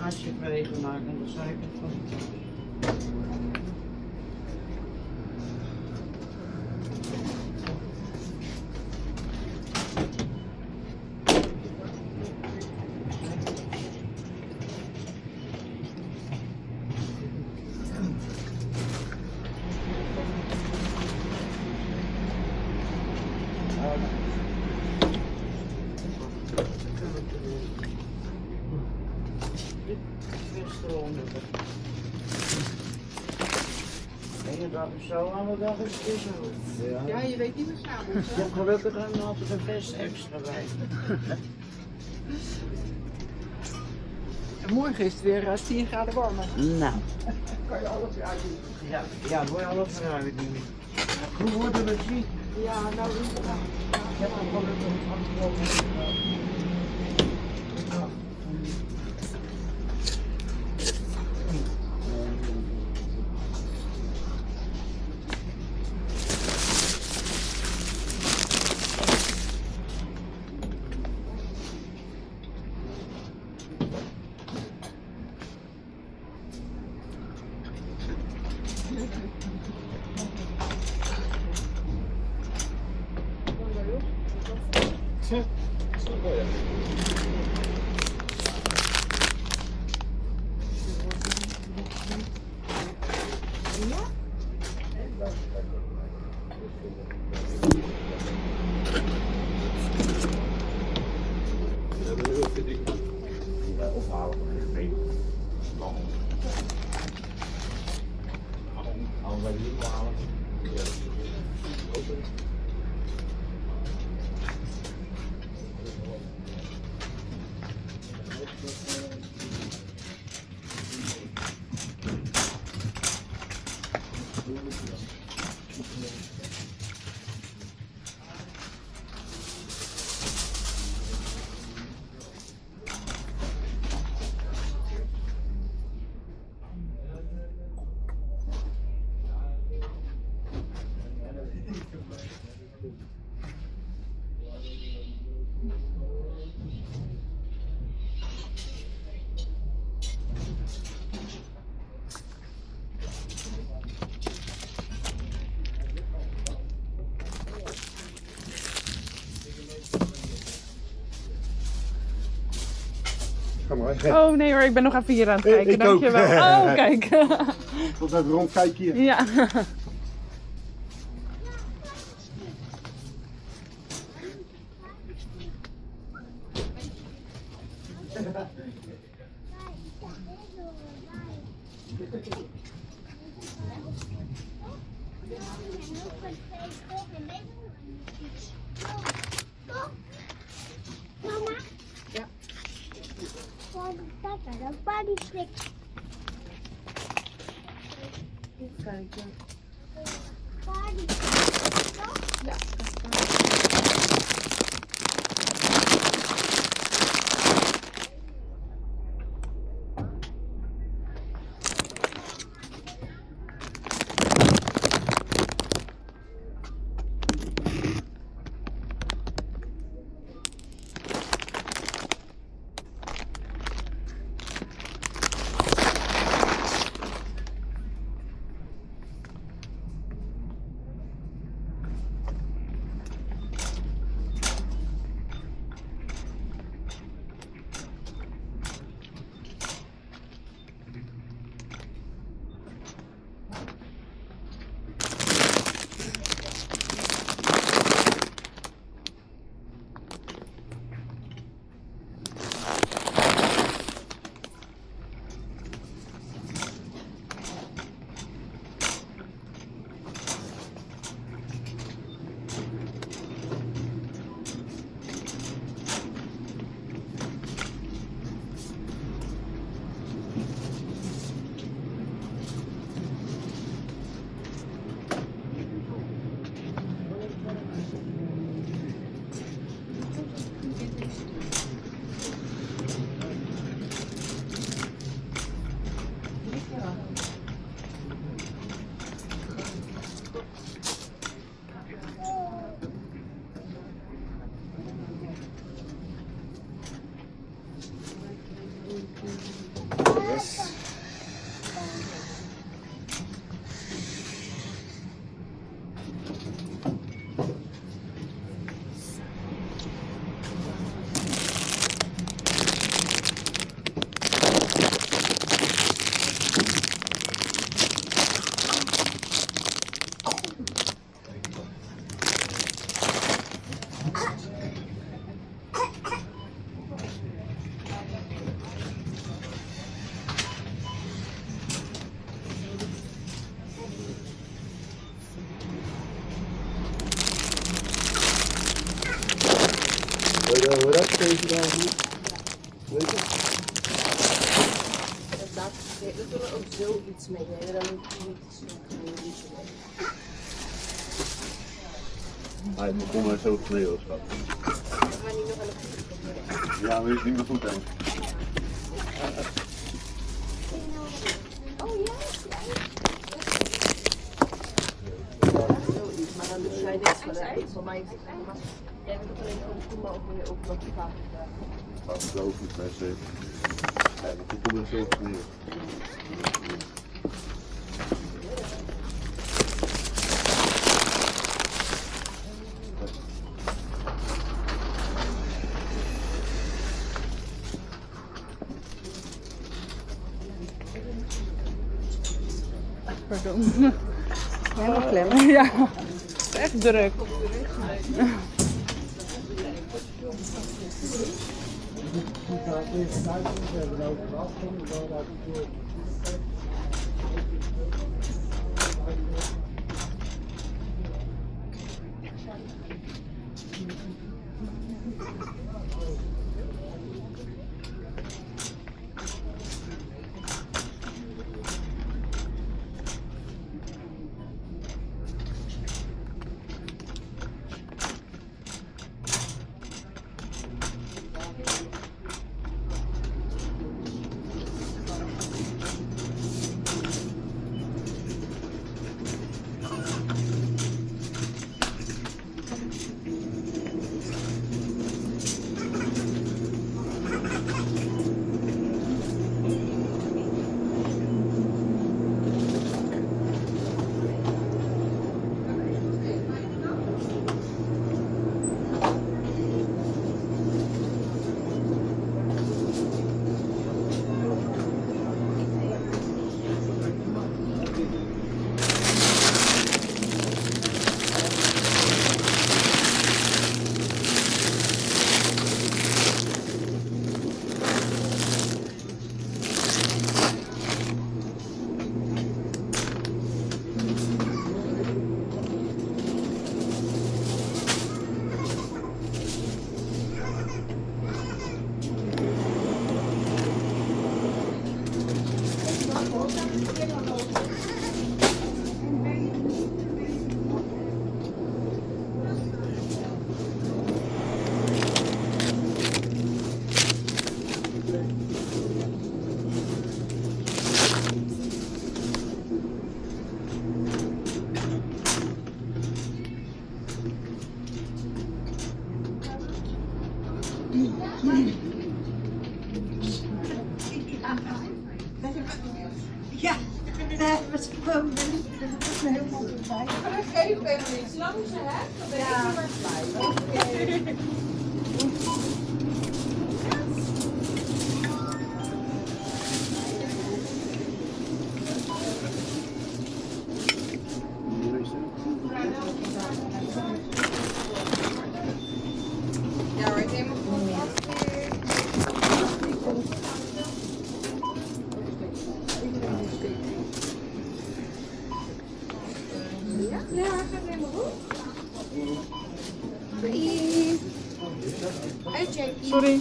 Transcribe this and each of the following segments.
Asjewegen maken aan de zijkant van de tuin. Zo aan de dag is het zo. Ja, je weet niet meer samen. Ja, gelukkig hebben we altijd een vest extra bij. En morgen is het weer 10 graden warmer. Nou. Kan je alles weer uitdoen. Ja, moet je alles eruit doen. Hoe worden we ziek? Ja, nou is het wel. Ik heb al gelukkig fietsen? Oh ja. Oh nee hoor, ik ben nog even hier aan het kijken, Ik ook. dankjewel. Oh, kijk. Tot even rondkijken hier. Ja. Mama? Ja. Dat is een bodystick. Even kijken. Bodystick, toch? Ja. Hoe dat steeds daar hier? Weet je? We kunnen ook zoiets meenemen, dan hoef je niet te zoeken. Hij begon maar zo sneeuw, schat. We gaan niet nog aan de voet. Ja, maar is niet meer goed aan. Oh ja? Zoiets, maar dan doe jij dit van de Voor mij is het helemaal. Jij hebt het alleen voor de schoen, maar ook weer ook nog vaak. Dat is ook niet per se. Ja, dat komt er zo sneeuw. Pardon. Helemaal klem. Ja, het is echt druk. Ja, daar was ik gewoon helemaal voorbij. Dat geeft helemaal niet. Zolang ze hebt, dan ben ik er maar blij. Ja hoor, ik neem hem gewoon vast. Ja, gaat helemaal goed. Doei. Uitchecken. Sorry.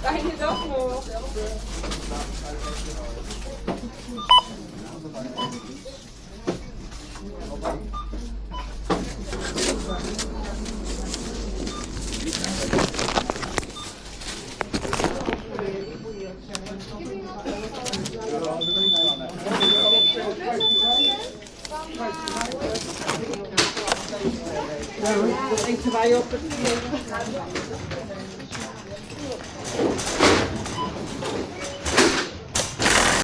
Fijne dag nog. Eten wij op het